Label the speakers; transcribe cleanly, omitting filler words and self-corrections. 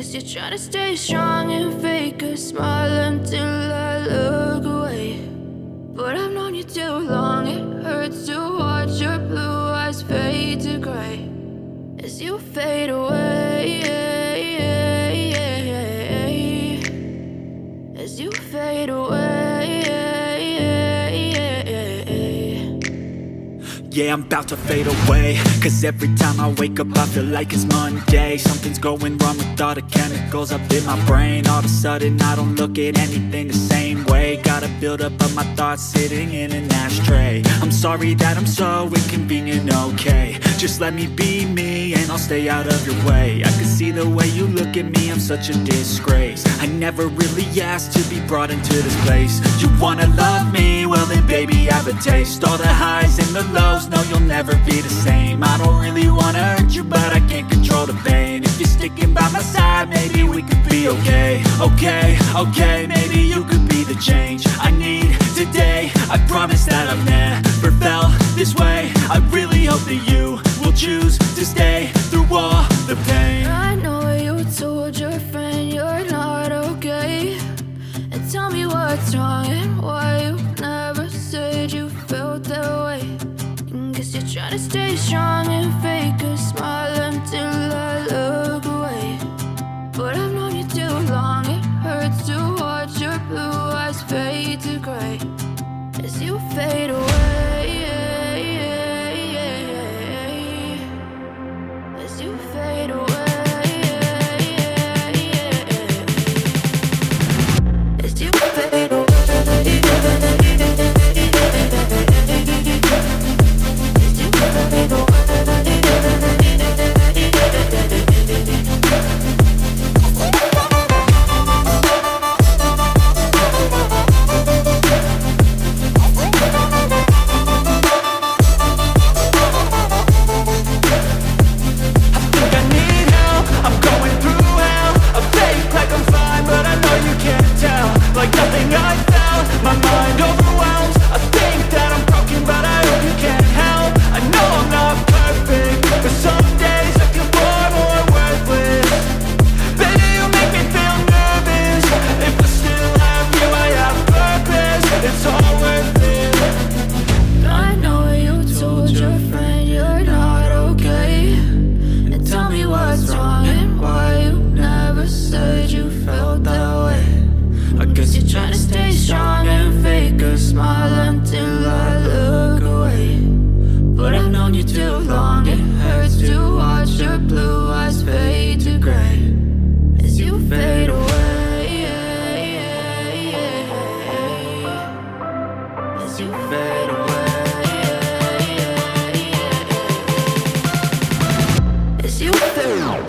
Speaker 1: Guess you're trying to stay strong and fake a smile until I look away. But I've known you too long, it hurts to watch your blue eyes fade to gray as you fade away, as you fade away.
Speaker 2: Yeah, I'm about to fade away, cause every time I wake up I feel like it's Monday. Something's going wrong with all the chemicals up in my brain. All of a sudden I don't look at anything the same way. Gotta build up of my thoughts sitting in an ashtray. I'm sorry that I'm so inconvenient, okay. Just let me be me and I'll stay out of your way. I can see the way you look at me, I'm such a disgrace. I never really asked to be brought into this place. You wanna love me? Well then baby have a taste. All the highs and the lows, no you'll never be the same. I don't really wanna hurt you but I can't control the pain. If you're sticking by my side maybe we could be okay. Okay, maybe you could be the change I need today. I promise that I've never felt this way. I really hope that you will choose to stay through all the pain.
Speaker 1: I know you told your friend you're not okay, and tell me what's wrong and why you never said you felt that way. And guess you're trying to stay strong and fake a smile until I look away. But I've known you too long, it hurts to watch your blue eyes fade to gray as you fade away, as you fade away. As you fade away. As you fade away.